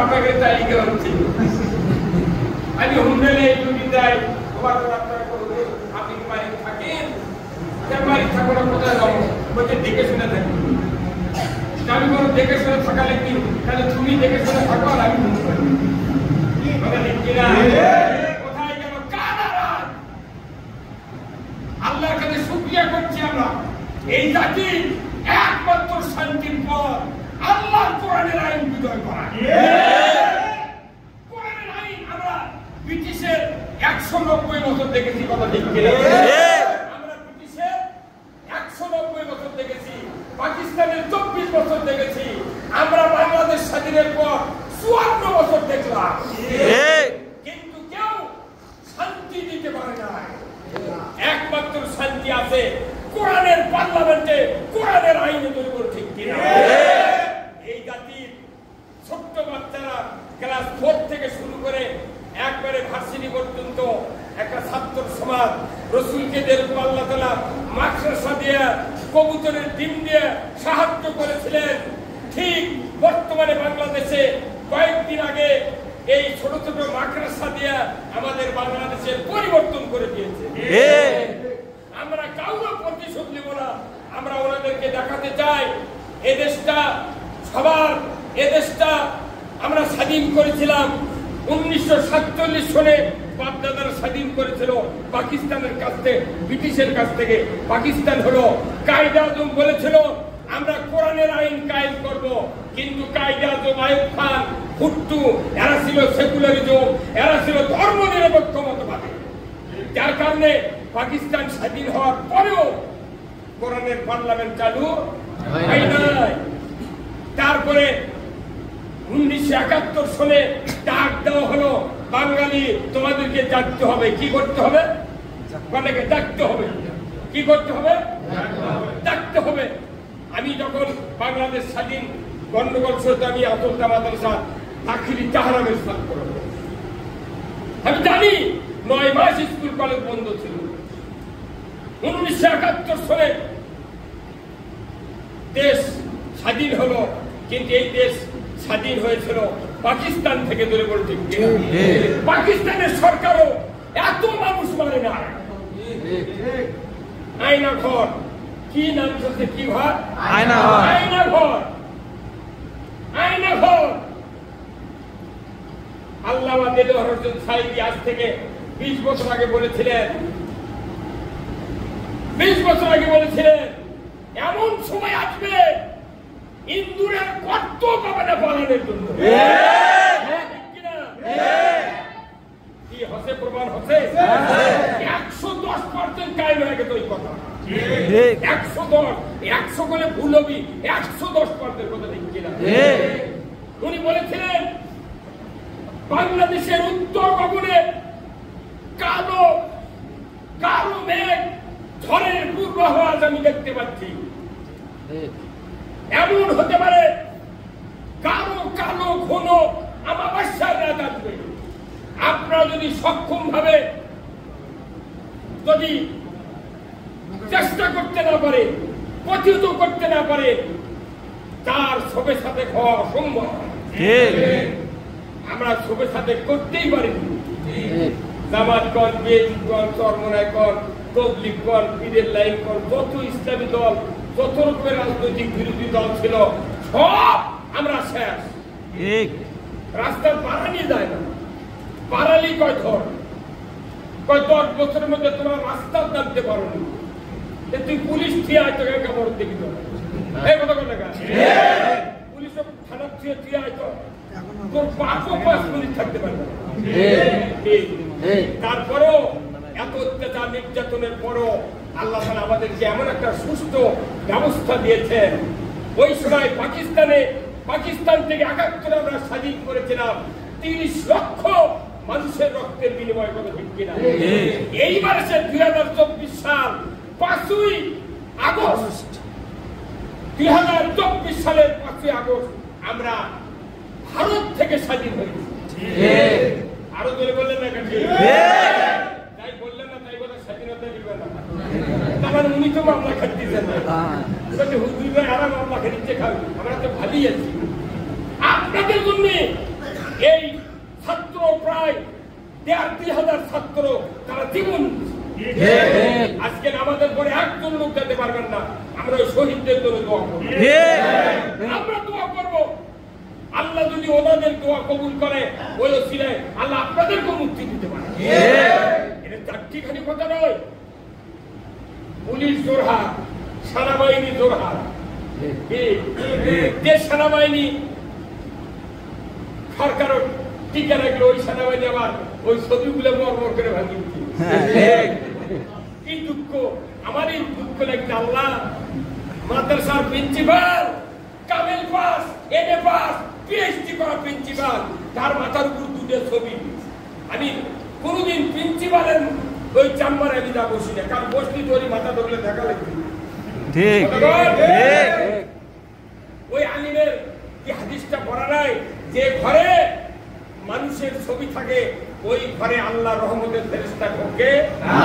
আপনাকে তালিকা হচ্ছে আমি হুন্ডালে যদি যাই আপনি বাড়ি থাকেন বাড়ি থাকবো না কোথায় যাবো বলছে দেখে শুনে থাকি আমি বলো দেখে শুনে থাকালে কি তাহলে তুমি দেখে শুনে থাকো আর আমি কোথায় গেল আল্লাহর কাছে শুকরিয়া করছি আমরা এই জাতি একমাত্র শান্তির পর আল্লাহর কোরআনের আইন বিজয় করা কোরআনের আইন আমরা ব্রিটিশের 190 বছর দেখেছি কথা ঠিক কিনা আমরা ব্রিটিশের 190 বছর দেখেছি পাকিস্তানের 24 বছর দেখেছি আমরা বাংলাদেশ স্বাধীনের পর 54 বছর দেখলাম কিন্তু কেউ শান্তি দিতে পারে না একমাত্র শান্তি আছে কোরআনের পার্লামেন্টে কোরআনের আইনে তৈরি করে ঠিক কিনা এই জাতির ছোট্ট বাচ্চারা ক্লাস 4 থেকে শুরু করে একবারে ভার্সিটি পর্যন্ত একটা ছাত্র সমাজ রসুলকে যেরকম আল্লাহ তাআলা মাদ্রাসা দিয়ে কবুতরের ডিম দিয়ে সাহায্য করেছিলেন ঠিক বর্তমানে বাংলাদেশে কয়েকদিন আগে এই ছোট ছোট মাদ্রাসা দিয়ে আমাদের বাংলাদেশের পরিবর্তন করে দিয়েছে আমরা কাউকে প্রতিশোধ নেব না আমরা ওনাদেরকে দেখাতে চাই এই দেশটা সবার এই দেশটা আমরা স্বাধীন করেছিলাম 1947 সনে বাপদাদারা স্বাধীন করেছিল পাকিস্তানের কাছ থেকে ব্রিটিশের কাছ থেকে পাকিস্তান হলো কায়দে আজম বলেছিল আমরা কোরআনের আইন কায়েম করব কিন্তু কায়দে আজম আইয়ুব খান ভুট্টো এরা ছিল সেকুলারিজম এরা ছিল ধর্মনিরপেক্ষ মতবাদী যার কারণে পাকিস্তান স্বাধীন হওয়ার পরেও কোরআনের পার্লামেন্ট চালু হয় নাই তারপরে 1971 সালে ডাক দেওয়া হলো বাঙালি তোমাদেরকে জাগতে হবে কি করতে হবে মানে ডাকতে হবে কি করতে হবে ডাকতে হবে আমি যখন বাংলাদেশ স্বাধীন গন্ডগোল শুরুতে আমি আতঙ্কা মাদ্রাসা দাখিলি তাহরামের স্থান করব আমি জানি 9 মাস স্কুল কলেজ বন্ধ ছিল 1971 সালে দেশ স্বাধীন হলো কিন্তু এই দেশ স্বাধীন হয়েছিল পাকিস্তান থেকে দূরে বলতে পাকিস্তানের সরকারও এত মানুষ মানে না আয়না ঘর কি নাম চলছে কি ঘর আয়না ঘর আয়না ঘর আয়না ঘর আল্লামা দেলোয়ার হোসেন সাঈদী আজ থেকে 20 বছর আগে বলেছিলেন 20 বছর আগে বলেছিলেন এমন সময় আসবে ইন্দুরের কত পাবে না পালনের জন্য কি হসে প্রমাণ হসে 110% কায়েম হয়ে গেছে ওই কথা 110 করে ভুল হবি 110% কথা ঠিক কিনা উনি বলেছিলেন বাংলাদেশের উত্তর গগনে কালো কালো মেঘ ঝড়ের পূর্বাভাস আমি দেখতে পাচ্ছি এমন হতে পারে কালো কালো ঘন আমাবস্যার রাত আসবে আপনারা যদি সক্ষম ভাবে যদি চেষ্টা করতে না পারে প্রতিহত করতে না পারে তার সবে সাথে হওয়া অসম্ভব আমরা সবে সাথে করতেই পারি জামাত কর বিএনপি কর চরমনাই কর তবলিগ কর পীরের লাইন কর যত ইসলামী দল যত রকমের রাজনৈতিক বিরোধী দল ছিল সব আমরা শেষ রাস্তা পারানি যায় না পারালি কয় ধর কয় 10 বছরের মধ্যে তোমরা রাস্তা নামতে পারো না তুই পুলিশ দিয়ে আয় তোকে কাপড় দেখি তো এই কথা বলে পুলিশ থানা দিয়ে আয় তো তোর 5 মিনিট থাকতে পারবে তারপরেও এত অত্যাচার নির্যাতনের পরও আল্লাহ তাআলা আমাদেরকে এমন একটা সুস্থ ব্যবস্থা দিয়েছেন ওই সময় পাকিস্তান থেকে 71 আমরা স্বাধীন করেছিলাম 30 লক্ষ মানুষের রক্তের বিনিময়ে কথা ঠিক কিনা এইবার সে 2024 সাল 5ই আগস্ট 2024 সালের 5ই আগস্ট আমরা ভারত থেকে স্বাধীন হয়েছি আরো ধরে বললেন না কেন তাই বললেন না তাই বলে স্বাধীনতা দিবেন না তার উনি তো মামলা খাচ্ছেন না হুজুর ভাই আরাম মামলা খাচ্ছে খাবে আমরা তো ভালোই আছি আপনাদের জন্য এই ছাত্র প্রায় 2,500 ছাত্র তারা জীবন আজকে আমাদের পরে একজন লোক যেতে পারবেন না। আমরা ওই শহীদদের জন্য দোয়া করব, আমরা দোয়া করব। আল্লাহ যদি ওনাদের দোয়া কবুল করে ওই ওসিলায় আল্লাহ আপনাদেরকে মুক্তি দিতে পারে। এটা চারটিখানি কথা নয়। পুলিশ জোরহাট, সেনাবাহিনী জোরহাট, যে সেনাবাহিনী সরকার টিকা রাখলো ওই সেনাবাহিনী আবার ওই ছবিগুলো মরমর করে ভাঙি দিচ্ছে। কি দুঃখ, আমার এই দুঃখ লাগছে। আল্লাহ মাদ্রাসার প্রিন্সিপাল কামেল পাস, এমএ পাস, পিএইচডি করা প্রিন্সিপাল, তার মাথার উপর দুটো ছবি। আমি কোনদিন প্রিন্সিপালের ওই চেম্বারে আমি যা বসি না, কারণ বসলি তোরই মাথা ধরলে দেখা লাগবে। ঠিক ওই আলিমের কি হাদিসটা পড়া নাই যে ঘরে মানুষের ছবি থাকে ওই ঘরে আল্লাহ রহমতের ফেরেশতা ঢোকে না।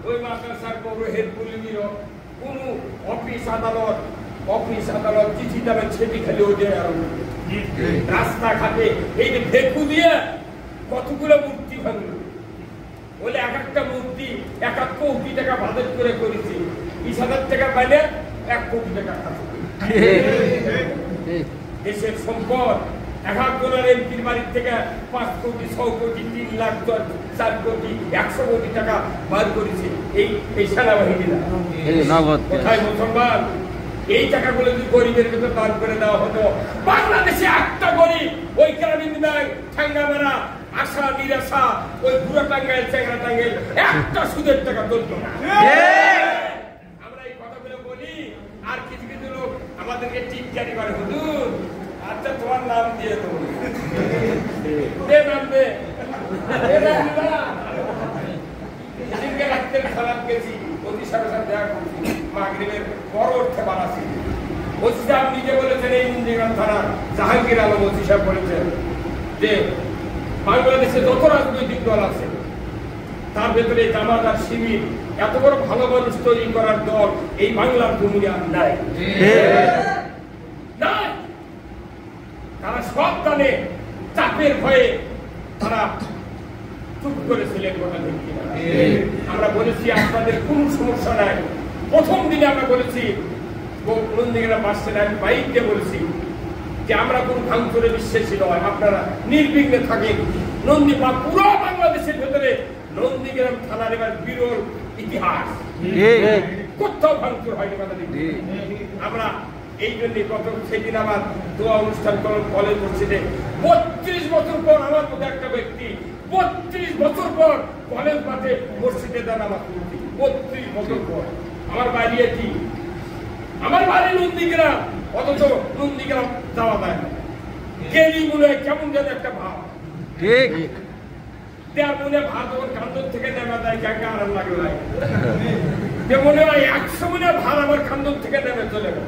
ওই মাদ্রাসার পৌরোহিত পুলিশের কোন অফিস আদালত চিঠি দেবে ছেটি খালি ওঠে। আর রাস্তাঘাটে এই যে ভেকু দিয়ে কতগুলো মূর্তি ভাঙল বলে, এক একটা মূর্তি 1 কোটি টাকা বাজেট করে করেছি, 20,000 টাকা পাইলে 1 কোটি টাকা খাচ্ছে। দেশের সম্পদ একজনের এমপির বাড়ির থেকে 5 কোটি, 6 কোটি, 3 লাখ, 4 কোটি, 100 কোটি টাকা বার করেছে এই সেনাবাহিনীরা। কোথায় মুসলমান? এই টাকাগুলো যদি গরিবের ভেতর দান করে দেওয়া হতো, বাংলাদেশে একটা গরিব ওই গ্রামীণ ব্যাংক, ঠাঙ্গামারা, আশা নিরাশা, ওই বুড়ো টাঙ্গাইল, চেঙ্গা টাঙ্গাইল একটা সুদের টাকা তুলত না। আমরা এই কথাগুলো বলি, আর কিছু কিছু লোক আমাদেরকে টিটকারি করে, হুজুর আচ্ছা তোমার নাম দিয়ে দেবো, নাম দে। রাত্রে খারাপ গেছি, অতি সাথে সাথে দেখা করছি, মাগরিবের বড় অর্থে বাড়াচ্ছি। ওসি সাহেব নিজে বলেছেন, এই নন্দীগ্রাম থানা জাহাঙ্গীর আলম ওসি সাহেব বলেছেন যে বাংলাদেশে যত রাজনৈতিক দল আছে তার ভেতরে জামাত আর শিবির এত বড় ভালো মানুষ তৈরি করার দল এই বাংলার ভূমিকা নাই। তারা সব দলে চাপের ভয়ে তারা চুপ করেছিলেন। আমরা বলেছি আপনাদের কোন সমস্যা নাই। প্রথম দিনে আমরা বলেছি নন্দীগ্রাম বাসস্ট্যান্ডে আমি বাইককে বলেছি যে আমরা কোন ভাঙচুরে বিশ্বাসী নয়, আপনারা নির্বিঘ্নে থাকেন। নন্দীপা পুরো বাংলাদেশের ভেতরে নন্দীগ্রাম থানার এবার বিরল ইতিহাস, কোথাও ভাঙচুর হয়নি। আমরা এই জন্য কত সেদিন আমার দোয়া অনুষ্ঠান কলেজ মসজিদে 32 বছর পর আমার মতো একটা ব্যক্তি 32 বছর পর কলেজ মাঠে মসজিদে দেন আমার 32 বছর পর। আমার বাড়ি এটি, আমার বাড়ি নন্দীগ্রাম, অথচ নন্দীগ্রাম যাওয়া যায় না। গেলি মনে হয় কেমন যেন একটা ভাব, ঠিক দেয়ার মনে ভাত যখন কান্দর থেকে নেমে যায় গাঙ্গা আরাম লাগে ভাই, যে মনে হয় 100 মনে ভাত আমার কান্দর থেকে নেমে চলে গেল।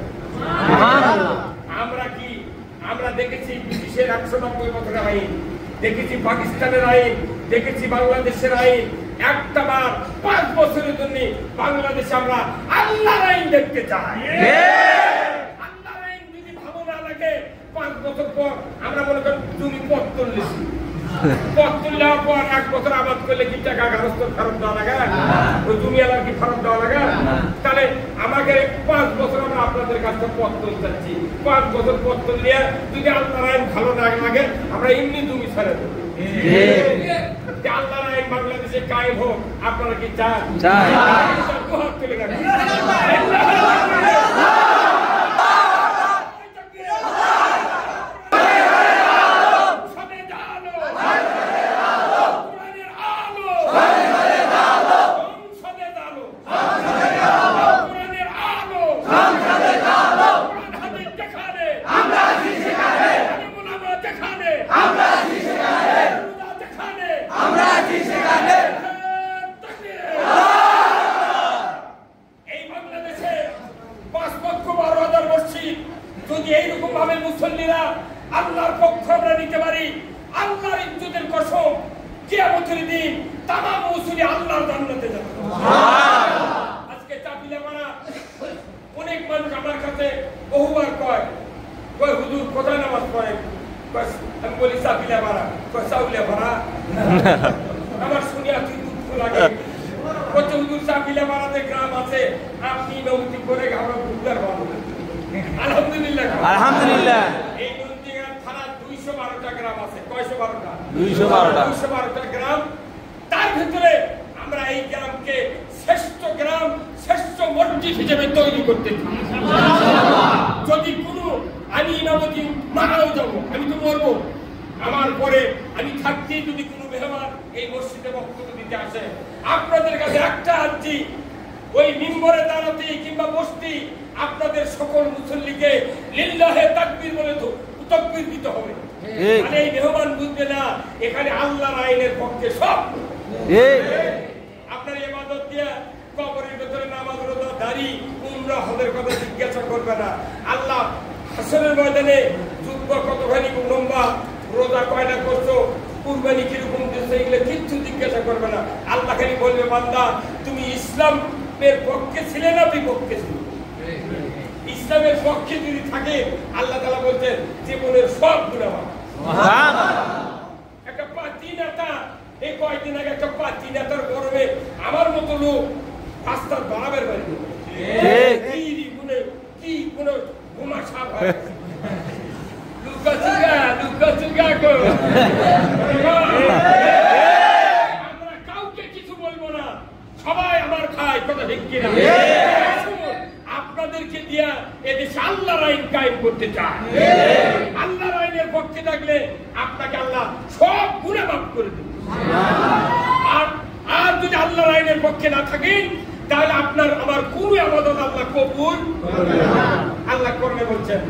আমরা কি আমরা দেখেছি ব্রিটিশের 190 বছরের আইন, দেখেছি পাকিস্তানের আইন, দেখেছি বাংলাদেশের আইন। একটা বার 5 বছরের জন্য বাংলাদেশে আমরা আল্লাহর আইন দেখতে চাই। আল্লাহর আইন যদি ভালো না লাগে 5 বছর পর আমরা মনে করি তুমি পথ তুললেছি, পথ তুললেওয়ার পর 1 বছর আবাদ করলে কি টাকা গারস্থ ফেরত দেওয়া লাগে? ওই তুমি এলাকার কি ফেরত দেওয়া লাগে? তাহলে আমাকে 5 বছর আমরা আপনাদের কাছে পথ তুলতেছি। 5 বছর পথ তুললে যদি আল্লাহর আইন ভালো না লাগে আমরা এমনি জমি ছেড়ে দেবো। আল্লাহর আইন বাংলাদেশে কায়েম হোক, আপনারা কি চান? যদি এইরকম ভাবে মুসল্লিরা আল্লাহর পক্ষ আমরা নিতে পারি, আল্লাহর ইজ্জতের কসম, কিয়ামতের দিন তামাম মুসল্লি আল্লাহর জান্নাতে যাবে। আজকে চাপিলামারা অনেক মানুষ আমার কাছে বহুবার কয় হুজুর কোথায় নামাজ পড়েন? আমি বলি চাপিলা ভাড়া, চাউলিয়া ভাড়া। আমার শুনিয়া তুই দুঃখ লাগে। হুজুর চাপিলা ভাড়াতে গ্রাম আছে, আপনি নৌতি করে আমরা বুঝতে পারবো। আলহামদুলিল্লাহ, আলহামদুলিল্লাহ। এই নন্দীগ্রাম থানা 212টা গ্রাম আছে। কয়শো 12টা? 212টা গ্রাম। তার ভিতরে আমরা এই গ্রামকে শ্রেষ্ঠ গ্রাম, শ্রেষ্ঠ মসজিদ হিসেবে তৈরি করতে চাই। যদি কোনো আমি ইমামতি মারাও যাবো, আমি তো মরবো, আমার পরে আমি থাকতে যদি কোনো মেহমান এই মসজিদে বক্তব্য দিতে আসে, আপনাদের কাছে একটা আর্জি, ওই মিম্বরে দাঁড়াতে কিংবা বসতি আপনাদের সকল মুসল্লিকে লিল্লাহে তাকবীর বলে তো তাকবীর দিতে হবে। মানে এই মেহমান বুঝবে না এখানে আল্লাহর আইনের পক্ষে সব। আপনার ইবাদত দিয়ে কবরের ভিতরে নামাজ রোজা দাড়ি উমরা হজের কথা জিজ্ঞাসা করবে না। আল্লাহ হাসরের ময়দানে যুদ্ধ কতখানি লম্বা, রোজা কয়টা করছো, কুরবানি কিরকম দিচ্ছে, এগুলো কিচ্ছু জিজ্ঞাসা করবে না। আল্লাহ খালি বলবে বান্দা তুমি ইসলামের পক্ষে ছিলে না বিপক্ষে ছিলে। ইসলামের পক্ষে যদি থাকে আল্লাহ তাআলা বলছেন জীবনের সব গুনাহ মাফ। একটা পাতি নেতা এই কয়েকদিন আগে একটা পাতি নেতার গরমে আমার মতো লোক রাস্তার বাড়াবের বাড়ি কি কোনো ঘুমা সাপ হয় লুকা চুগা আমরা কাউকে কিছু বলবো না, সবাই আমার খায়, কথা ঠিক কিনা? আপনাদেরকে দিয়া এদেশে আল্লাহর আইন কায়েম করতে চায়। আল্লাহর আইনের পক্ষে থাকলে আপনাকে আল্লাহ সব গুনাহ মাফ করে দেবে। আর যদি আল্লাহর আইনের পক্ষে না থাকেন তাহলে আপনার আমার কোন ইবাদত আল্লাহ কবুল আল্লাহ করবে। বলছেন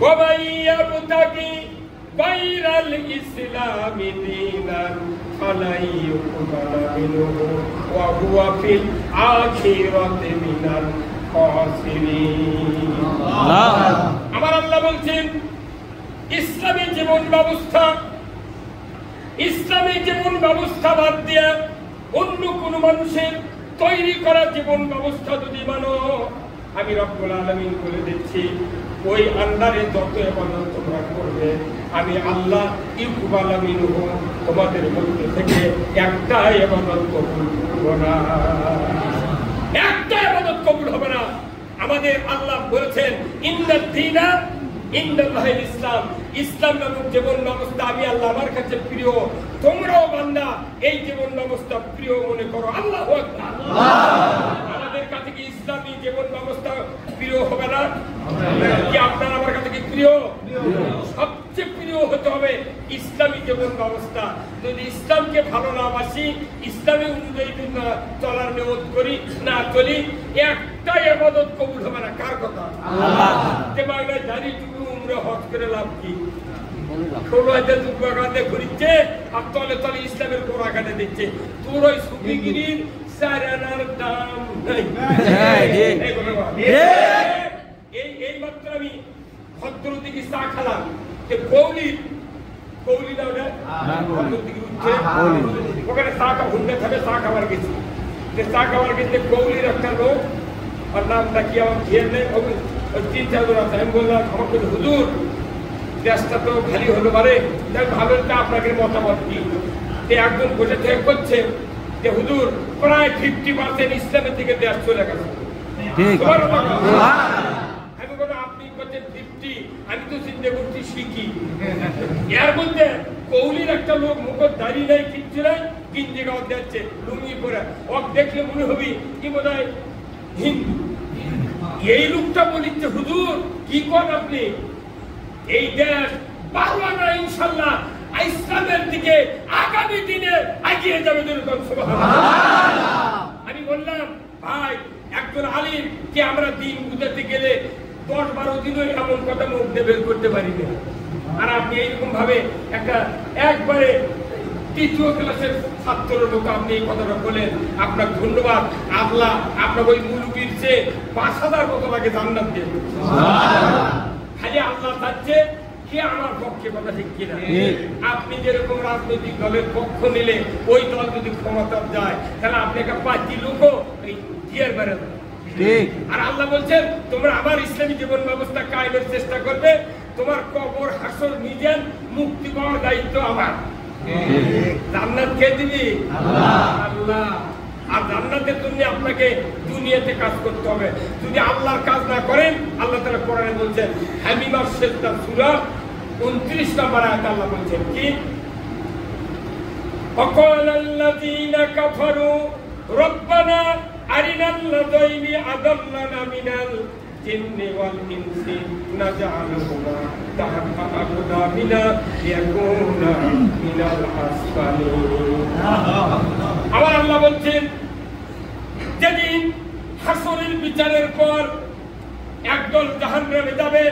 ওয়াবাইয়াবতাকি বাইরাল ইসলামি দীনান ফালাই ইউকবালা মিনহু ওয়া হুয়া ফিল আখিরাতি মিনাল খাসিরিন। আমার আল্লাহ বলছেন ইসলামী জীবন ব্যবস্থা বাদ দিয়া অন্য কোন মানুষের তৈরি করা জীবন ব্যবস্থা যদি মানো, আমি রব্বুল আলামিন বলে দিচ্ছি ওই আন্ডারে যত ইবাদত তোমরা করবে আমি আল্লাহ ইকবালা মিনহু তোমাদের মধ্যে থেকে একটা ইবাদত কবুল করব না, একটা ইবাদত কবুল হবে না। আমাদের আল্লাহ বলেছেন ইন্নাদ দীনা ইনদাল্লাহিল ইসলাম, ইসলাম নামক জীবন ব্যবস্থা আমি আল্লাহ আমার কাছে প্রিয়, তোমরাও বান্দা এই জীবন ব্যবস্থা প্রিয় মনে করো। আল্লাহু আকবার। আমাদের কাছে কি ইসলামী জীবন ব্যবস্থা প্রিয় হবে না? কি আপনার আমার কাছে কি প্রিয়? সবচেয়ে প্রিয় হতে হবে ইসলামী জীবন ব্যবস্থা। যদি ইসলামকে ভালো না বাসি, ইসলামী অনুযায়ী না চলার নিয়ত করি, না চলি, একটা ইবাদত কবুল হবে না। কার কথা? আল্লাহ। যে বাংলায় জারি টুকু উমরা হজ করে লাভ কি? 16,000 টাকা ঘুরিচ্ছে আর তলে তলে ইসলামের গোড়া কাটে দিচ্ছে। তোর ওই সুফিগিরির 4 আনার দাম নাই। এই মাত্র আমি ভদ্র দিকে চা খেলাম, যে কৌলি না ওটা ভদ্র দিকে উঠছে ওখানে চা হুন্ডে থাকে, চা খাবার গেছি। যে চা খাবার গেছে কৌলির একটা লোক, আর নামটা কি আমার খেয়ে নেই, 3-4 জন আছে। আমি বললাম আমাকে হুজুর দেশটা তো খালি হলো পারে, তাই ভালোটা আপনাকে মতামত কি? একজন বসে থেকে করছে যে হুজুর প্রায় 50% ইসলামের দিকে দেশ চলে গেছে। আমি বললাম আপনি করছেন 50, আমি তো চিন্তা করছি শিখি। এর মধ্যে কৌলির একটা লোক মুখত দাঁড়িয়ে নাই, কিচ্ছু নাই, গিঞ্জি গাও যাচ্ছে লুঙ্গি পরে, ওক দেখলে মনে হবি কি বোধ হয় হিন্দু। এই লোকটা বলিচ্ছে হুজুর কি করেন আপনি? এই দেশ পারবা না ইনশাআল্লাহ ইসলামের দিকে আগামী দিনে এগিয়ে যাবে। আমি বললাম ভাই একজন আলিম কে আমরা দিন বুঝাতে গেলে 10-12 দিনও এমন কথা মুখ দিয়ে বের করতে পারি না। আর আপনি এইরকম ভাবে একটা একবারে 3য় ক্লাসের ছাত্রের মতো আপনি এই কথাটা বলেন, আপনার ধন্যবাদ। আল্লাহ আপনার ওই মুলুকির চেয়ে 5,000 কত লাগে জান্নাত দেন। খালি আল্লাহ চাচ্ছে কে আমার পক্ষে, কথা ঠিক কিনা? আপনি যেরকম রাজনৈতিক দলের পক্ষ নিলে ওই দল যদি ক্ষমতা যায় তাহলে আপনি একটা পার্টি লোকও জিয়ার বেড়ে। আর আল্লাহ বলছেন তোমরা আমার ইসলামী জীবন ব্যবস্থা কায়েমের চেষ্টা করবে, তোমার কবর হাসর নিজের মুক্তি পাওয়ার দায়িত্ব আমার। জান্নাত কে দিবি? আল্লাহ। আর জান্নাতের জন্য আপনাকে দুনিয়াতে কাজ করতে হবে। যদি আল্লাহর কাজ না করেন, আল্লাহ তাআলা কোরআনে বলছেন, হামিমার সেজদা সূরা 29 নম্বর আয়াতে আল্লাহ বলছেন কি, وقال الذين كفروا ربنا أرنا الذين أضلنا من الجن والإنس نجعلهما تحت أقدامنا ليكونا من الأسفلين। আবার আল্লাহ বলছেন, যেদিন হাসরের বিচারের পর একদল জাহান্নামে যাবে,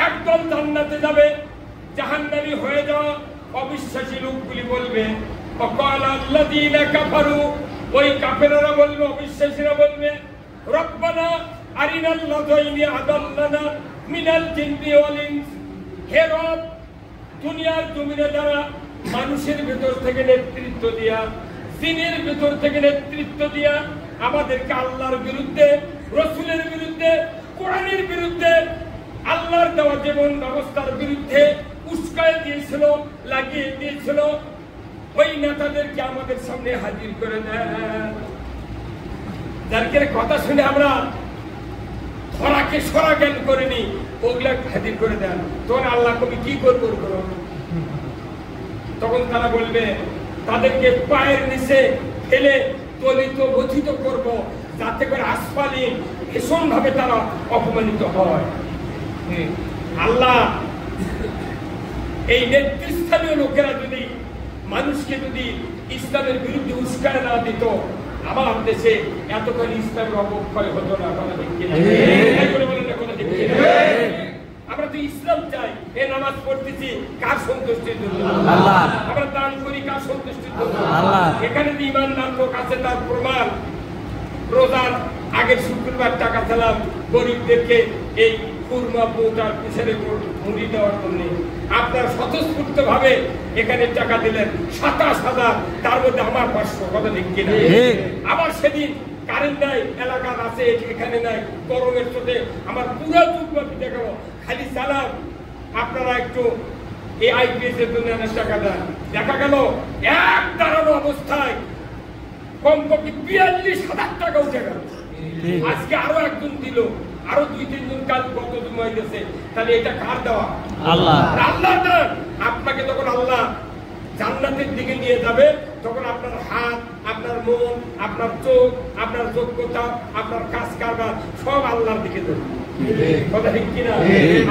একদল জান্নাতে যাবে। জাহান্নামী হয়ে যাওয়া অবিশ্বাসী লোকগুলি বলবে, وقال الذين كفروا, ওই কাফেররা বলবে, অবিশ্বাসীরা বলবে, রব্বানা আরিনাল লাযাইনি আদাল্লানা মিনাল জিন্নি ওয়াল ইনস, হে রব, দুনিয়ার জমিনে যারা মানুষের ভেতর থেকে নেতৃত্ব দিয়া, জিনের ভেতর থেকে নেতৃত্ব দিয়া আমাদেরকে আল্লাহর বিরুদ্ধে, রাসূলের বিরুদ্ধে, কোরআনের বিরুদ্ধে, আল্লাহর দেওয়া জীবন ব্যবস্থার বিরুদ্ধে উস্কায় দিয়েছিল, লাগিয়ে দিয়েছিল, ওই নেতাদেরকে আমাদের সামনে হাজির করে দেন। যাদের কথা শুনে আমরা ধরাকে সরা জ্ঞান করিনি, ওগুলা হাজির করে দেন। তখন আল্লাহ কবি কি করবো? তখন তারা বলবে, তাদেরকে পায়ের নিচে ফেলে দলিত গঠিত করব, যাতে করে আসফালি ভীষণ ভাবে তারা অপমানিত হয়। আল্লাহ এই নেতৃস্থানীয় লোকেরা যদি মানুষকে যদি ইসলামের বিরুদ্ধে উস্কায় না দিত, আমার দেশে এতখানি ইসলামের অবক্ষয় হতো না। আমরা তো ইসলাম চাই, এ নামাজ পড়তেছি কার সন্তুষ্টির জন্য? আল্লাহ। আমরা দান করি কার সন্তুষ্টির জন্য? আল্লাহ। এখানে যে ইমানদার লোক আছে তার প্রমাণ, রোজার আগের শুক্রবার টাকা দিলাম গরিবদেরকে এই কুরমা পৌঁছার পিছনে মুড়ি দেওয়ার জন্য। আপনারা স্বতঃস্ফূর্ত ভাবে এখানে টাকা দিলেন 27,000, তার মধ্যে আমার 500, কথা ঠিক কিনা? আবার সেদিন কারেন্ট নাই, এলাকার আছে, এখানে নাই, গরমের চোটে আমার পুরো যুগব্যাপী দেখা গেল খালি চালাম, আপনারা একটু এই আইপিএস এর জন্য টাকা দেন। দেখা গেল এক দাঁড়ানো অবস্থায় কমপক্ষে 42,000 টাকা উঠে গেল। আজকে আরো একজন দিল, আরো 2-3 জন কাজ কত জমা গেছে। তাহলে এটা কার দেওয়া? আল্লাহ। আল্লাহ দেন। আপনাকে যখন আল্লাহ জান্নাতের দিকে নিয়ে যাবে, তখন আপনার হাত, আপনার মন, আপনার চোখ, আপনার যোগ্যতা, আপনার কাজ কারবার সব আল্লাহর দিকে যাবে, কথা ঠিক কিনা?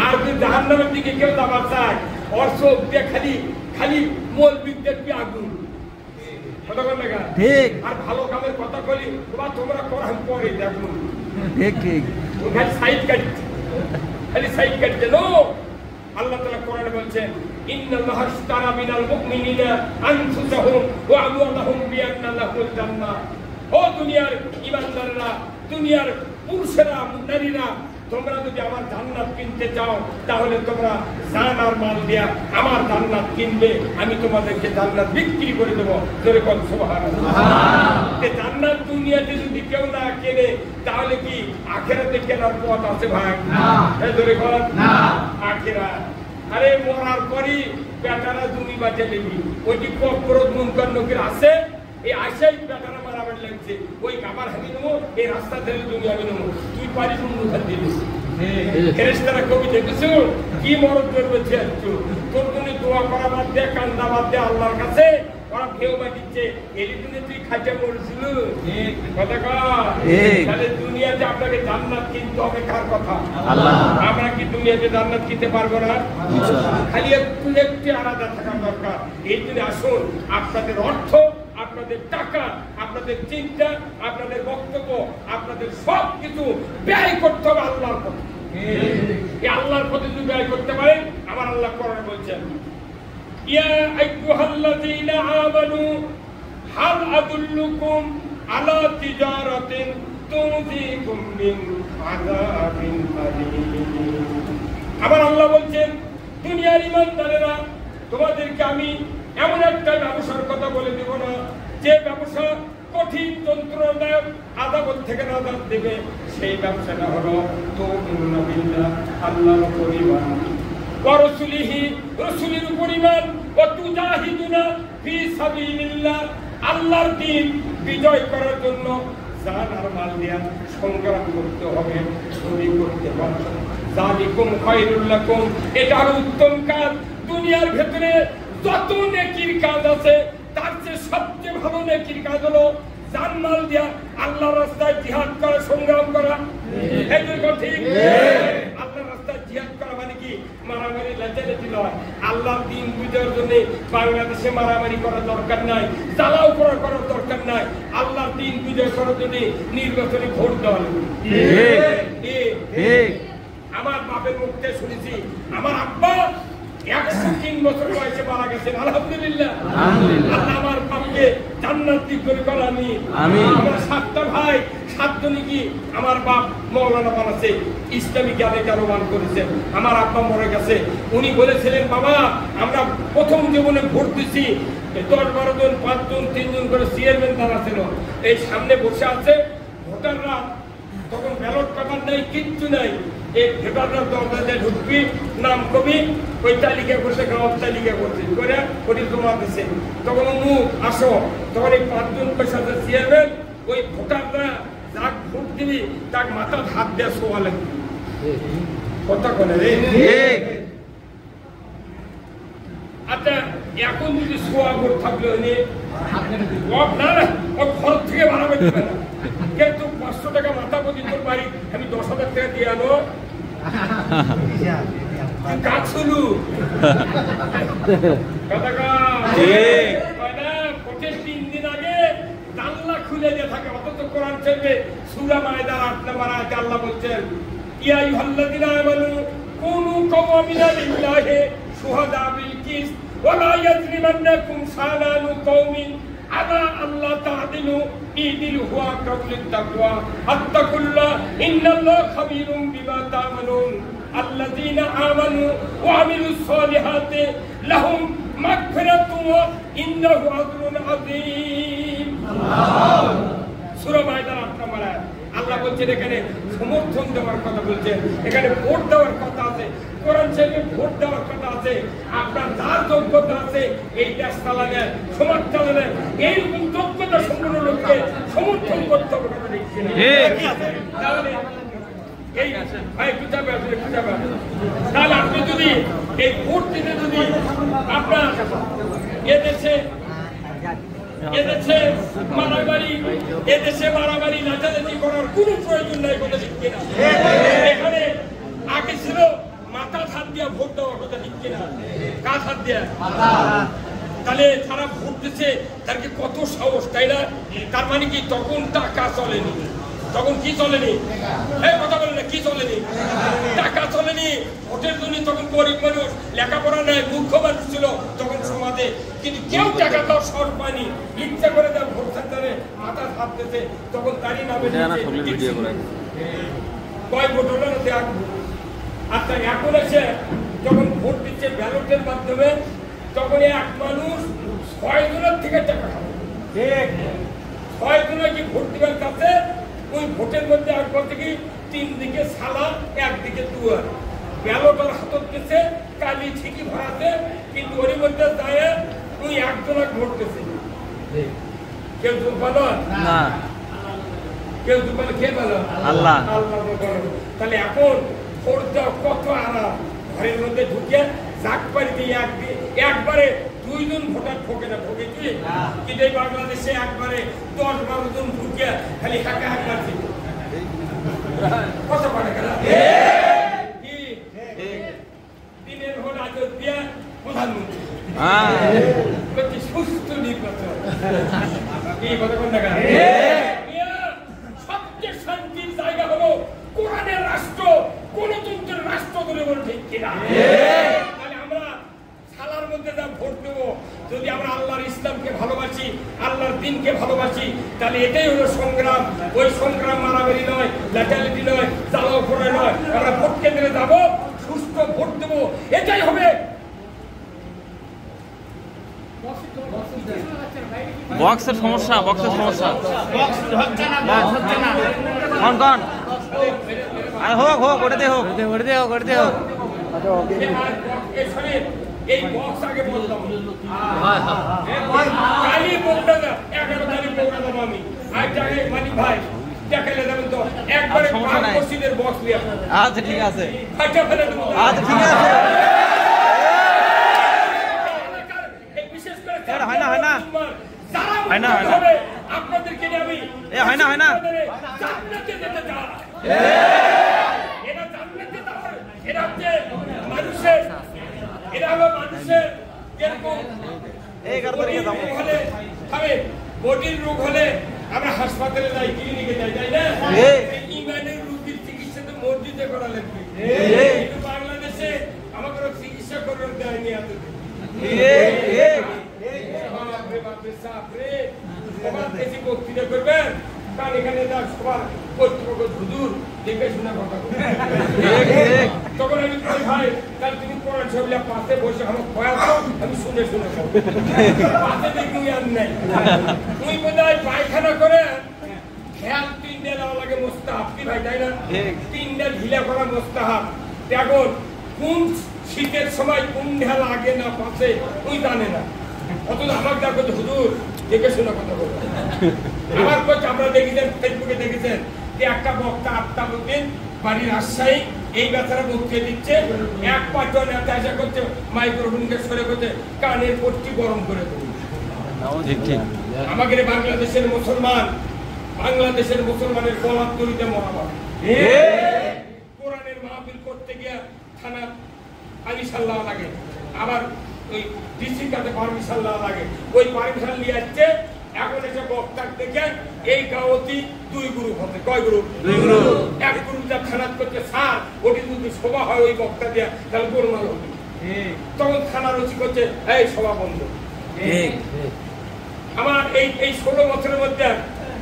আর যদি জাহান্নামের দিকে কেউ যাবার চায়, ওর চোখ দিয়ে খালি খালি মৌলবীর দেখবি আগুন, কথা বল না? ঠিক। আর ভালো কামের কথা বলি, তোমরা কোরআন পড়ে দেখুন, ঠিক ঠিক, খালি সাইড কাটছে, খালি সাইড কাটছে। নো, আল্লাহ তাআলা কোরআনে বলছেন, ইন্নাল্লাহা আশতারা মিনাল মুমিনিনা আনফুসাহুম ওয়া আমওয়ালাহুম বিআন্না লাহুল জান্নাহ। ও দুনিয়ার ঈমানদাররা, দুনিয়ার পুরুষেরা, নারীরা, তোমরা যদি আমার জান্নাত কিনতে চাও, তাহলে তোমরা জান আর মাল দিয়া আমার জান্নাত কিনবে, আমি তোমাদেরকে জান্নাত বিক্রি করে দেবো। জোরে বল সুবহানাল্লাহ। জান্নাত দুনিয়াতে যদি কেউ না কেনে, তাহলে কি আখিরাতে কেনার পথ আছে ভাই? না। জোরে বল না। আখিরাত, আরে মরার পরই বেটারা জমি বাঁচে নেবি, ওই যে কবরত মুনকার নকির আছে, এই আশাই বেটারা মারামারি লাগছে, ওই কাবার হামি নেবো, এই রাস্তা ধরে জমি আমি নেবো, তুই পারিস মুখার দিবি। ফেরেশতারা কবি দেখেছো কি মরদ করবে, তোর জন্য দোয়া করা বাদ দে, কান্দা বাদ দে আল্লাহর কাছে, ওরা কেউ বা দিচ্ছে, এর জন্য তুই খাইতে মরেছিল, কথা কর। তাহলে দুনিয়াতে আপনাকে জান্নাত কিনতে হবে কার কথা? আল্লাহ। আমরা কি দুনিয়াতে জান্নাত কিনতে পারবো না? খালি একটু একটু আলাদা থাকা দরকার। এই জন্য আসুন, আপনাদের অর্থ, আপনাদের টাকা, আপনাদের চিন্তা, আপনাদের বক্তব্য, আপনাদের সব কিছু ব্যয় করতে হবে আল্লাহর পথে। এই আল্লাহর পথে যদি ব্যয় করতে পারেন, আমার আল্লাহ কোরআনে বলছেন, ইয়া আইয়ুহাল্লাযীনা আমানু হাল আদুল্লুকুম আলা তিজারাতিন তুনজিকুম মিন আযাবিন আলীম। আবার আল্লাহ বলছেন, দুনিয়ার ঈমানদারেরা, তোমাদেরকে আমি এমন একটা ব্যবসার কথা বলে দেব না, যে ব্যবসা কঠিন যন্ত্রণাদায়ক আযাব থেকে নাজাত দেবে। সেই ব্যবসাটা হলো তুমিনুনা বিল্লাহ, আল্লাহর পরিবার, ওয়া রাসূলিহি, রাসূলের উপর ঈমান, ওয়া তুজাহিদুনা ফি সাবিলিল্লাহ, আল্লাহর দ্বীন বিজয় করার জন্য জান আর মাল দিয়ে সংগ্রাম করতে হবে, শরীক করতে হবে। যালিকুম খায়রুল লাকুম, এটা হলো উত্তম কাজ। দুনিয়ার ভেতরে যত নেকির কাজ আছে তার চেয়ে সবচেয়ে ভালো নেকির কাজ হলো জান মাল দিয়া আল্লাহর রাস্তায় জিহাদ করা, সংগ্রাম করা। এই তো ঠিক। আল্লাহর রাস্তায় জিহাদ করা মানে কি মারামারি লেটালেটি নয়। আল্লাহর দ্বীন বিজয়ের জন্য বাংলাদেশে মারামারি করার দরকার নাই, জ্বালাও করার দরকার নাই। আল্লাহর দ্বীন বিজয় করার জন্য নির্বাচনে ভোট দেওয়া লাগবে। আমার বাপের মুখে শুনেছি, আমার আব্বা 103 বছর বয়সে মারা গেছেন। আলহামদুলিল্লাহ, আল্লাহ আমার বাপকে জান্নাতি করে আমি। আমার 7টা ভাই, 7 জনই কি আমার বাপ মাওলানা বানাচ্ছে, ইসলামী জ্ঞানে জ্ঞানবান করেছেন। আমার আব্বা মরে গেছে, উনি বলেছিলেন বাবা আমরা প্রথম জীবনে ভোট দিছি 10-12 জন, 5 জন, 3 জন করে চেয়ারম্যান তারা ছিল। এই সামনে বসে আছে ভোটাররা, তখন ব্যালট পেপার নেই, কিচ্ছু নাই। এই ভোটাররা দরজা ঢুকবি, নাম কবি, ওই তালিকা করছে, গাঁওয়ার তালিকা করছে করে ওটি জমা দিচ্ছে। তখন আসো, তখন এই 5 জন পয়সা চেয়ারম্যান, ওই ভোটাররা যাক ভোট দিবি তার মাথা হাত দেওয়া শোয়া লাগবে। কথা বলে রে। আচ্ছা এখন যদি শোয়া ভোট থাকলে না ও খরচ থেকে বাড়াবে দেবে না, কিন্তু 500 টাকা মাথা প্রতি তোর বাড়ি আমি 10,000 টাকা দিয়ে আনো কাজ শুরু। ভোটের 3 দিন আগে জানলা খুলে দিয়ে থাকে, অথচ কোরআন শরীফে সূরা মায়দার 8 নম্বর আয়াতে আল্লাহ বলছেন ইয়া আইয়ুহাল্লাযীনা আমানু কুনু কাওয়ামিনা লিল্লাহি শুহাদা বিল কিসত ওয়া লা ইয়াজরিমান্নাকুম শানানু কওমিন আলা আল্লাহ তা'দিলু ইদিলু হুয়া আকরাবু লিত-তাকওয়া আত্তাকুল্লাহ ইন্নাল্লাহা খাবীরুম বিমা তা'মালুন আল্লাযীনা আমানু ওয়া আমিলুস সালিহাতি লাহুম মাগফিরাতুন ওয়া ইন্নাহু আজরুন আযীম। আল্লাহ, সূরা মায়দার 8 নম্বর আয়াত। আল্লাহ বলছেন এখানে সমর্থন দেওয়ার কথা বলছেন, এখানে ভোট দেওয়ার কথা আছে, কোরআন শরীফে ভোট দেওয়ার কথা আছে। আপনার যার যোগ্যতা আছে এই দেশ চালাবেন, সমাজ চালাবেন, এইরকম যোগ্যতা সম্পন্ন লোককে সমর্থন করতে হবে। তাহলে আপনি যদি এই ভোট দিতে যদি আপনার এদেশে মারামারি নাচানাচি করার কোনো প্রয়োজন নাই, কথা ঠিক কিনা? এখানে আগে ছিল মাথা হাত দিয়া ভোট দেওয়ার কথা, ঠিক কিনা? কাজ হাত দিয়া, তাহলে যারা ভোট দিচ্ছে তার কি কত সাহস, তাই না? তার মানে কি তখন টাকা চলেনি, তখন কি চলেনি? কথা বলে না, কি চলেনি? টাকা চলেনি। ভোটের জন্য তখন গরিব মানুষ, লেখাপড়া নাই, মূর্খ মানুষ ছিল তখন সমাজে, কিন্তু কেউ টাকা দেওয়ার শর্ট পায়নি, ইচ্ছা করে তার ভোট সেন্টারে মাথা হাত দিতে, তখন তারই নামে কয় ভোট হলো না দেখ। আচ্ছা এখন এসে যখন ভোট দিচ্ছে ব্যালটের মাধ্যমে, তখন এক মানুষ 6 জনের থেকে টাকা খাবে। 6 জনের কি ভোট দিবেন কাছে, ওই ভোটের মধ্যে আর বলতে কি 3 দিকে সালাম, একদিকে দুয়ার, ব্যালটের হাতত গেছে, কালি ঠিকই ভরাতে, কিন্তু ওর মধ্যে যায় ওই একজনের ভোট দিচ্ছে। কেউ দুর্বল না, কেউ দুর্বল, কে বলো? আল্লাহ। আল্লাহ বলো। তাহলে এখন ভোট দেওয়া কত আরাম, ঘরের মধ্যে ঢুকে জাক পারি দিয়ে একবারে 2 জন ভোটার ঠকে না, ঠকে কি? কিন্তু এই বাংলাদেশে একবারে 10-12 জন ঢুকে খালি হাঁকা হাঁকা আছে। কত পারে কেন? কি দিনের ভোট আজ দিয়া প্রধানমন্ত্রী কি সুস্থ নির্বাচন, কি কথা কোন না? সবচেয়ে শান্তির জায়গা হলো কোরআনের রাষ্ট্র, গণতন্ত্রের রাষ্ট্র বলে বলে, ঠিক কিনা? তাহলে আমরা সালার মধ্যে যা ভোট দেবো, যদি আমরা আল্লাহর ইসলামকে ভালোবাসি, আল্লাহর দ্বীনকে ভালোবাসি, তাহলে এটাই হলো সংগ্রাম। ওই সংগ্রাম মারামারি নয়, লেটালিটি নয়, জ্বালাও করে নয়। আমরা ভোট কেন্দ্রে যাবো, সুস্থ ভোট দেবো, এটাই হবে। বক্সের সমস্যা, বক্সের সমস্যা কোন কোন হোক হোক, ওটাতে হোক, ওটাতে হোক, ওটাতে হোক। এই বক্স আগে বললাম কালি প্রোগ্রাম 11 তারিখ প্রোগ্রাম আমি আজ আগে মানি ভাই দেখালে যাবেন তো একবারে মসজিদের বক্স নিয়ে আচ্ছা ঠিক আছে আচ্ছা ফেলে দেবো আচ্ছা ঠিক আছে বিশেষ করে হয় না হয় না হবে আপনাদেরকে নিয়ে আমি হয় না জান্নাতে যেতে চাই এরা জান্নাতে যাবে এরা যে মানুষের এরা হলো মানুষের যেরকম বডির রোগ হলে আমরা হাসপাতালে যাই ক্লিনিকে যাই তাই না ইমানের রোগীর চিকিৎসা তো মসজিদে করা লাগবে কিন্তু বাংলাদেশে আমাদের চিকিৎসা করার দেয়নি এতদিন সবার বেশি বক্তৃতা করবেন কারণ এখানে যা সবার কর্তৃপক্ষ হুজুর দেখে শুনে কথা তখন আমি বলি ভাই তাহলে তুমি কোরআন শরীফ পাশে বসে আমার পড়াতো আমি শুনে শুনে পাশে দেখি আর নাই তুই বোধহয় পায়খানা করে খেয়াল 3 ডে দেওয়া লাগে মোস্তাহাব কি ভাই তাই না 3 ডে ঢিলা করা মোস্তাহাব এখন কোন শীতের সময় কোন ঢেলা আগে না পাশে তুই জানে না অথচ আমার দেখো হুজুর দেখে শুনে কথা বলবো আমার কোচ আমরা দেখেছেন ফেসবুকে দেখেছেন যে একটা বক্তা 8টা দিন বাড়ির রাজশাহী এই বেচারা বক্তৃতা দিচ্ছে এক পাঁচজন নেতা এসে করছে মাইক্রোফোনকে সরে করছে কানের পট্টি গরম করে দেবে আমাদের বাংলাদেশের মুসলমানের গলার দড়িতে মরাবার কোরআনের মাহফিল করতে গিয়ে থানা পারমিশন দেওয়া লাগে আবার ওই ডিসির কাছে পারমিশন দেওয়া লাগে ওই পারমিশন নিয়ে আসছে এখন এসে বক্তার দেখে এই গাঁওতি 2 গ্রুপ হতে কয় গ্রুপ 2 গ্রুপ এক গ্রুপ যা থানাত করছে স্যার ওটি যদি সভা হয় ওই বক্তা দিয়ে তাহলে গোলমাল হবে তখন থানার ওসি করছে এই সভা বন্ধ আমার এই 16 বছরের মধ্যে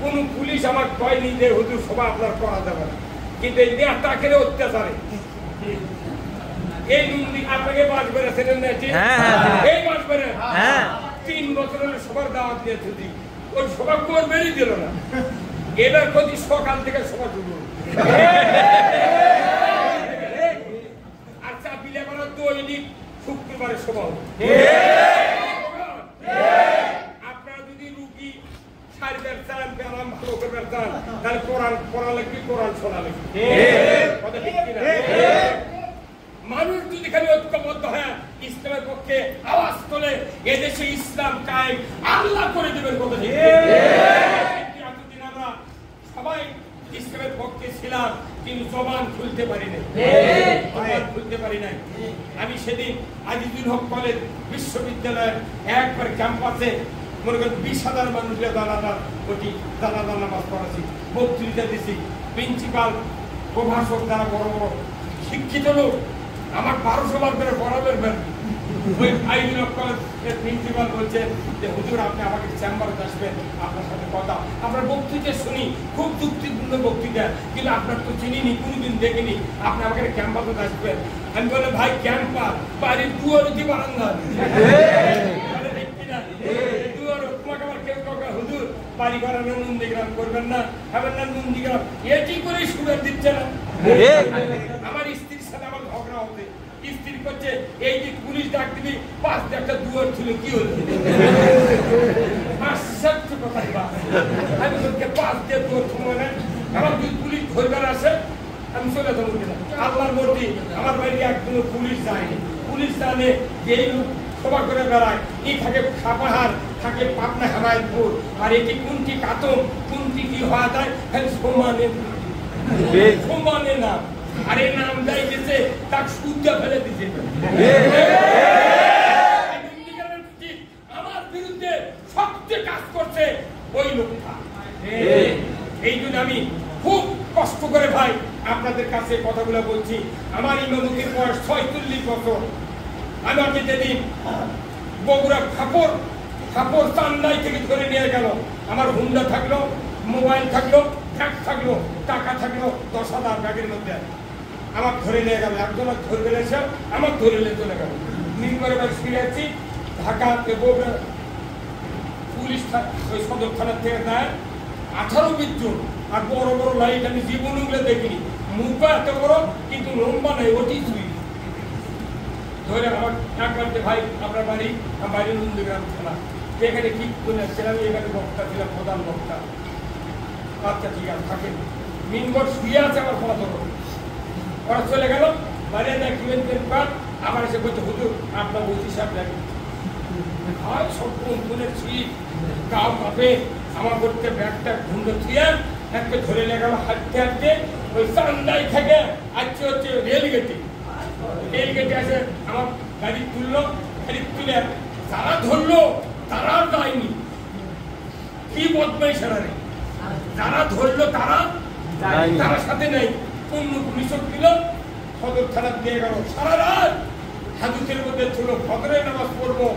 কোন পুলিশ আমার কয়নি যে হুজুর সভা আপনার করা যাবে না কিন্তু এই নেতাকে অত্যাচারে এই আপনাকে বাস বেড়েছেন এই বাস বেড়ে 3 বছরের সবার দাওয়াত দিয়েছে ওই সভা করবেনই দিল না এবার প্রতি সকাল থেকে সভা শুরু আচ্ছা বিলেপাড়া দৈনিক শুক্রবারে সভা আপনারা যদি রুগী সারবেন চান ব্যায়াম ভালো করবেন চান তাহলে কোরআন পড়া লাগবে কোরআন শোনা লাগবে কথা ঠিক কিনা মানুষ যদি খালি ঐক্যবদ্ধ হয় ইসলামের পক্ষে আওয়াজ তোলে এদেশে ইসলাম কায়েম আল্লাহ করে দেবেন কথা ঠিক এতদিন আমরা সবাই ইসলামের পক্ষে ছিলাম কিন্তু জবান খুলতে পারি নাই আমি সেদিন আজিজুল হক কলেজ বিশ্ববিদ্যালয়ের একবার ক্যাম্পাসে মনে করেন 20,000 মানুষের দানা নামাজ পড়াচ্ছি বক্তৃতা দিচ্ছি প্রিন্সিপাল প্রভাষক যারা বড় বড় শিক্ষিত লোক আমার 1200 বার করে পড়াবেন ওই আইজুল হক কলেজের প্রিন্সিপাল বলছেন যে হুজুর আপনি আমাকে চেম্বারে আসবেন আপনার সাথে কথা আপনার বক্তৃতা শুনি খুব যুক্তিপূর্ণ বক্তৃতা কিন্তু আপনার তো চিনিনি কোনোদিন দেখিনি আপনি আমাকে ক্যাম্পাসে আসবেন আমি বলে ভাই ক্যাম্পাস বাড়ির দুয়ার কি বারান্দা হুজুর বাড়ি ঘর নন্দীগ্রাম করবেন না খাবেন না নন্দীগ্রাম এটি করে সুবিধা দিচ্ছে না আমার স্ত্রীর সাথে আমার ঝগড়া হতে স্ত্রী করছে এই যে পুলিশ ডাক দিবি পাঁচ একটা দুয়ার ছিল কি হলো আমি বলতে 5 দিয়ে দুয়ার সময় নেই আমার যদি পুলিশ ধরবার আসে আমি চলে যাবো কিনা আল্লাহর মধ্যে আমার বাড়ি একদিনও পুলিশ যায়নি পুলিশ জানে এই সভা করে বেড়ায় এই থাকে খাপাহার থাকে পাবনা হেমায়তপুর আর এটি কোনটি কাতম কোনটি কি হওয়া যায় সমানে না আর এই নাম যাই গেছে তার সূর্য ফেলে দিচ্ছে আমার বিরুদ্ধে সবচেয়ে কাজ করছে ওই লোকটা এই জন্য আমি খুব কষ্ট করে ভাই আপনাদের কাছে কথাগুলো বলছি আমার ইমামতির বয়স 46 বছর আমাকে যেদিন বগুড়া খাপড় চান্দাই থেকে ধরে নিয়ে গেল আমার হুন্ডা থাকলো মোবাইল থাকলো ব্যাগ থাকলো টাকা থাকলো 10,000 ব্যাগের মধ্যে আমার ধরে নিয়ে গেল একজন ধরে এসে আমার ধরে নিয়ে চলে গেল নির্মাণে ফিরে আসছি ঢাকা বগুড়া পুলিশ ওই সদর থানার থেকে দেয় 18-20 জন আর বড় বড় লাইট আমি জীবনগুলো দেখিনি মুখটা এত বড় কিন্তু লম্বা নাই ওটি ছুঁই ধরে আমার একবারতে ভাই আপনার বাড়ি আমার বাড়ি নন্দীগ্রাম থানা এখানে কি করে ছিলাম এখানে বক্তা ছিলাম প্রধান বক্তা আচ্ছা ঠিক আছে থাকেন মিনগড় শুয়ে আছে আমার পথ ওরা চলে গেল বাড়ি দেখবেন কাঠ আমার এসে বলছে হুজুর আপনার বলছি সাহেব দেখেন হয় সব কোনের ছিট গাও কাঁপে আমার করতে ব্যাগটা ঘুন্ড থিয়ে একটা ধরে লেগে হাঁটতে হাঁটতে ওই চান্দাই থেকে আসছে হচ্ছে রেলগেটে আসে আমার গাড়ি তুললো গাড়ি তুলে যারা ধরলো তারা যায়নি কি বদমাই সারা নেই যারা ধরলো তারা তারা সাথে নেই অন্য পুলিশক দিল সদর থানা দিয়ে গেল সারা রাত হাজুতের মধ্যে ছিল ফজরের নামাজ পড়বো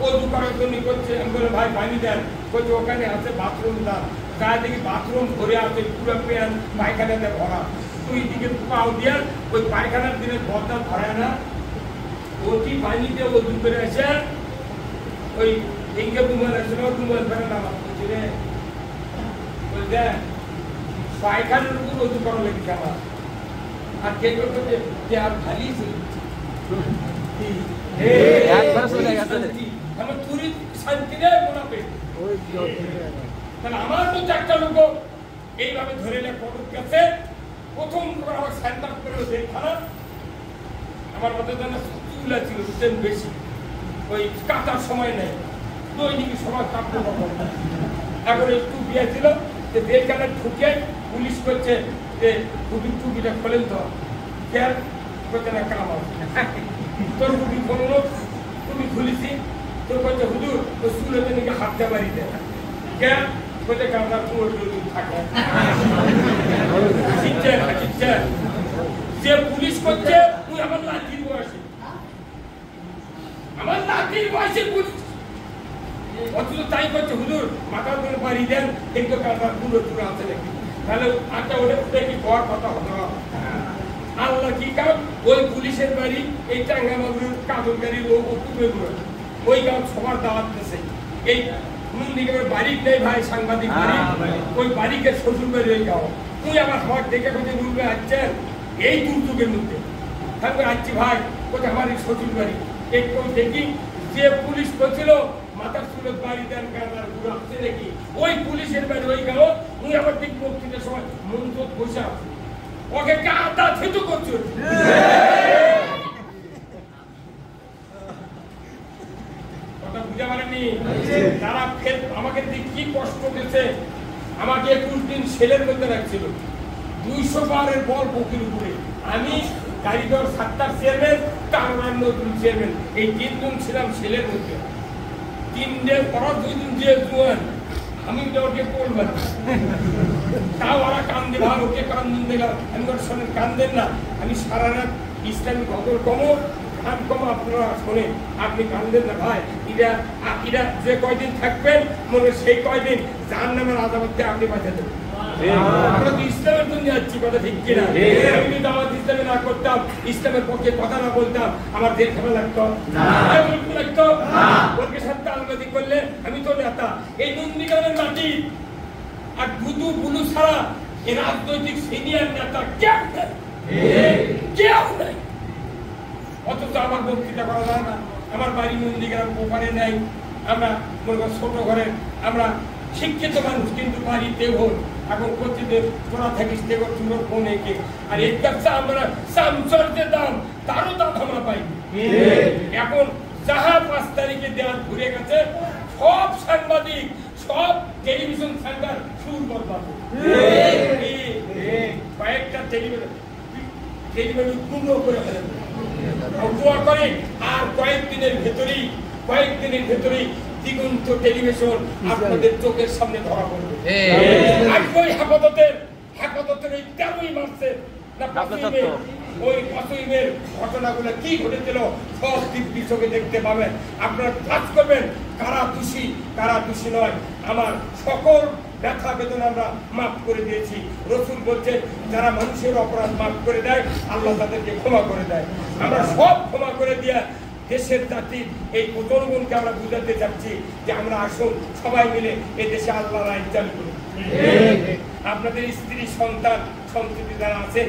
ও দোকানের জন্য করছে আমি বলে ভাই পানি দেন বলছে ওখানে আছে বাথরুম দান গায়ে দেখি বাথরুম ভরে আছে পুরো প্যান পায়খানাতে ভরা দুই দিকে পাও দিয়ে ওই পায়খানার দিনে বদলা ভরায় না ওটি পানিতে ও দুপুরে এসে ওই ইংকে দুমাল আছে না দুমাল ফেরে নামাজ পড়ছি রে বলছে পায়খানার উপর ওজু করা লেগেছে আমার আর কে করতে যে আর খালি আমার তুরি শান্তি রে মোনাপে তাহলে আমার তো চারটা লোক এইভাবে ধরে নে পদক গেছে প্রথম আমার স্যান্ডাপ করে দেখখানা আমার মধ্যে যেন চুলা ছিল বুঝছেন বেশি ওই কাটার সময় নেই দৈনিক সময় কাটতে পারবো এখন একটু বিয়ে ছিল যে দেখখানা ঢুকে পুলিশ করছে যে টুপিটা খোলেন তো কেন করছে না কাম তোর টুপি খোলো তুমি খুলেছি তোর বলছে হুজুর ওই চুলেতে নাকি হাতটা বাড়িতে কেন বলছে কামড়ার কুয়োর থাকে যে পুলিশ করছে তুই আমার লাঠির বয়সে পুলিশ অথচ তাই করছে হুজুর মাথার করে বাড়ি দেন কিন্তু কামড়ার কুয়োর টুকরো আছে নাকি তাহলে আটটা ওটা কি হওয়ার কথা হতো আল্লাহ কি কাম ওই পুলিশের বাড়ি এই টাঙ্গামাগুড়ির কাজল গাড়ির ওই গাঁও সবার দাওয়াত দিয়েছে এই নন্দীগ্রামের বাড়ি নেই ভাই সাংবাদিক বাড়ি ওই বাড়িকে শ্বশুর বাড়ি ওই গাঁও তুই আমার সবার দেখে কোথায় রুলবে আসছেন এই দুর্যোগের মধ্যে থাকবে আসছি ভাই কোথায় আমার এই শ্বশুর বাড়ি একটু দেখি যে পুলিশ করছিল মাথার চুলের বাড়ি দেন গাঁদার ঘুরে আসছে দেখি ওই পুলিশের বাড়ি ওই গাঁও তুই আমার দিক বক্তৃতার সময় মন চোখ বসে আছে ওকে কাঁদা থেতু করছো কথা বুঝতে পারেনি তারা আমাকে কি কষ্ট দিয়েছে আমাকে 21 দিন সেলের মধ্যে রাখছিল 200 বারের বল বুকের উপরে আমি গাড়িঘর সাতটার চেয়ারম্যান কারণ নতুন চেয়ারম্যান এই 3 দিন ছিলাম সেলের মধ্যে 3 দিন পর 2 দিন যে জোয়ান আমি ওকে করবেন তাও ওরা কান্দে ভাই ওকে কান্দন দিলাম আমি ওর সঙ্গে কান্দেন না আমি সারা রাত ইসলামী গজল কমো গান কমো আপনারা শোনে আপনি কান্দেন না ভাই এরা যে কয়দিন থাকবেন মনে সেই কয়দিন যার নামের আদালতে আপনি বাঁচা দেবেন আমরা তো ইসলামের জন্য যাচ্ছি কথা ঠিক কিনা আমি যদি আমার ইসলামে না করতাম ইসলামের পক্ষে কথা না বলতাম আমার দেড় খেলা লাগতো লাগতো ওকে সাথে আলবাদি করলে আমি তো নেতা এই নন্দীগ্রামের মাটি আর দুদু বুলু ছাড়া এই রাজনৈতিক সিনিয়র নেতা কেউ নেই অথচ আমার বক্তৃতা করা যায় না আমার বাড়ি নন্দীগ্রাম ওপারে নেই আমরা ছোট ঘরে আমরা শিক্ষিত মানুষ কিন্তু বাড়িতে হোক এখন প্রতিদিন তোরা থাকিস দেখো চুলোর ফোন এঁকে আর এর কাছে আমরা চামচর্যের দাম তারও দাম আমরা পাই এখন যাহা 5 তারিখে দেওয়া ঘুরে গেছে সব সাংবাদিক সব টেলিভিশন সেন্টার সুর বদলাব কয়েকটা টেলিভিশন গুঁড়ো করে ফেলেন দোয়া করে আর কয়েকদিনের ভেতরেই দিগন্ত টেলিভিশন আপনাদের চোখের সামনে ধরা পড়বে ওই হেফাজতের এই 13ই মার্চে না 5ই মে ঘটনাগুলো কি ঘটেছিল সব দিব্যি চোখে দেখতে পাবেন আপনারা কাজ করবেন কারা দোষী নয় আমার সকল ব্যথা বেদনা আমরা মাফ করে দিয়েছি রসুল বলছে যারা মানুষের অপরাধ মাফ করে দেয় আল্লাহ তাদেরকে ক্ষমা করে দেয় আমরা সব ক্ষমা করে দিয়ে দেশের জাতির এই জনগণকে আমরা বুঝাতে চাচ্ছি যে আমরা আসুন সবাই মিলে এই দেশে আল্লাহর আইন চালু করি আপনাদের স্ত্রী সন্তান সন্ততি যারা আছে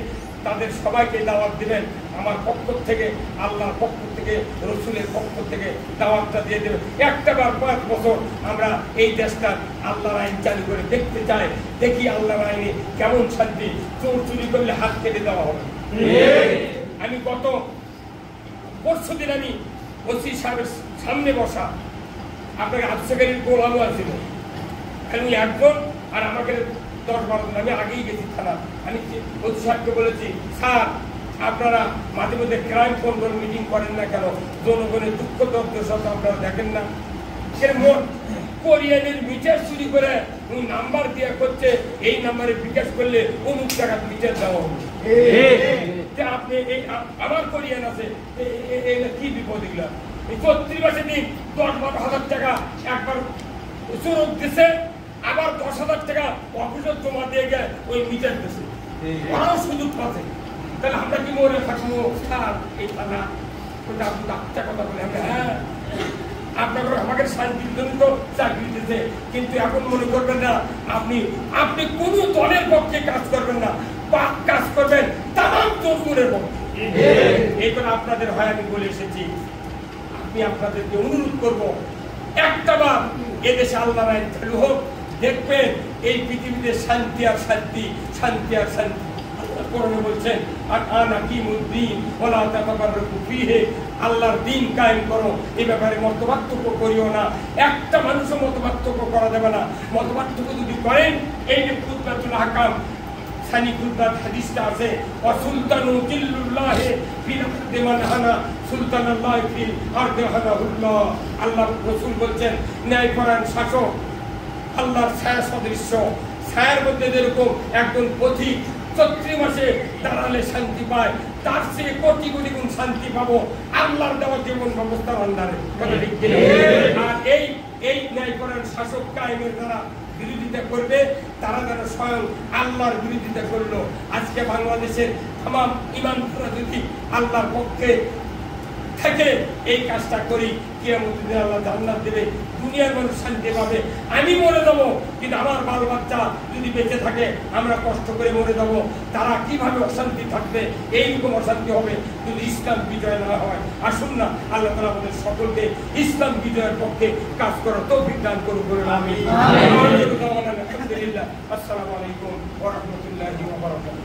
তাদের সবাইকে দাওয়াত দিবেন। আমার পক্ষ থেকে, আল্লাহর পক্ষ থেকে, রসুলের পক্ষ থেকে দাওয়াতটা দিয়ে দেবেন। একটা বার 5 বছর আমরা এই দেশটা আল্লাহর আইন চালু করে দেখতে চাই, দেখি আল্লাহর আইনে কেমন শান্তি। চোর চুরি করলে হাত কেটে দেওয়া হবে। আমি গত পরশু দিন আমি ওসি সাহেবের সামনে বসা, আপনাকে 800 গাড়ির গোলামও আছিল, আমি একজন আর আমাকে 10-12 জন। আমি আগেই গেছি থানা। আমি ওসি সাহেবকে বলেছি, স্যার আপনারা মাঝে মধ্যে ক্রাইম কন্ট্রোল মিটিং করেন না কেন? জনগণের দুঃখ দুর্দশা আপনারা দেখেন না? কোরিয়ানের মিটার চুরি করে ওই নাম্বার দিয়ে করছে, এই নাম্বারে বিকাশ করলে অমুক টাকা মিটার দেওয়া হবে। আপনি এই আমার কোরিয়ান আছে, কি বিপদ এগুলা? 34 মাসে দিন 10-12 হাজার টাকা একবার চোরক দিছে, আবার 10,000 টাকা অফিসে জমা দিয়ে গিয়ে ওই মিটার দিছে। ওরাও সুযোগ পাচ্ছে। তাহলে আমরা কি মনে থাকবো? স্যার এই থানা কথা বলে হ্যাঁ আপনার আমাকে শান্তির জন্য তো চাকরি দিতে, কিন্তু এখন মনে করবেন না আপনি কোন দলের পক্ষে কাজ করবেন না, কাজ করবেন তামাম জনগণের পক্ষে। এই করে আপনাদের হয় আমি বলে এসেছি। আমি আপনাদেরকে অনুরোধ করবো, একটা বার এদেশে আল্লাহর আইন চালু হোক, দেখবেন এই পৃথিবীতে শান্তি আর শান্তি, শান্তি আর শান্তি। কোরআনে বলছেন আল্লাহর দ্বীন কায়েম করো, এই ব্যাপারে মতপার্থক্য করিও না। একটা মানুষও মতপার্থক্য করা যাবে না। মতপার্থক্য যদি করেন, এই যে খুতবাতুল আহকাম সানি খুতবাত হাদিসটা আছে, ওয়াসুলতানু জিল্লুল্লাহি ফিল আরদি মান হানা সুলতানাল্লাহি ফিল আরদি হানাহুল্লাহ। আল্লাহ রাসূল বলছেন, ন্যায়পরায়ণ শাসক আল্লাহর ছায়া সদৃশ্য। ছায়ার মধ্যে যেরকম একজন পথিক 34 মাসে দাঁড়ালে শান্তি পায়, তার চেয়ে কোটি কোটি গুণ শান্তি পাবো আল্লাহর দেওয়া জীবন ব্যবস্থার আন্ডারে। আর এই ন্যায়পরায়ণ শাসক কায়েমের দ্বারা বিরোধিতা করবে, তারা যারা স্বয়ং আল্লাহর বিরোধিতা করলো। আজকে বাংলাদেশের তামাম ইমানদাররা যদি আল্লাহর পক্ষে থেকে এই কাজটা করি, কিয়ামতের দিনে আল্লাহ জান্নাত দেবে, দুনিয়ার মানুষ শান্তি পাবে। আমি মরে যাবো, কিন্তু আমার বাল বাচ্চা যদি বেঁচে থাকে, আমরা কষ্ট করে মরে যাবো, তারা কিভাবে অশান্তি থাকবে? এইরকম অশান্তি হবে যদি ইসলাম বিজয় না হয়। আসুন না, আল্লাহ তাআলা আমাদের সকলকে ইসলাম বিজয়ের পক্ষে কাজ করার তৌফিক দান করুন। আমিন। আলহামদুলিল্লাহ। আসসালামু আলাইকুম ওয়া রাহমাতুল্লাহি ওয়া বারাকাতুহু।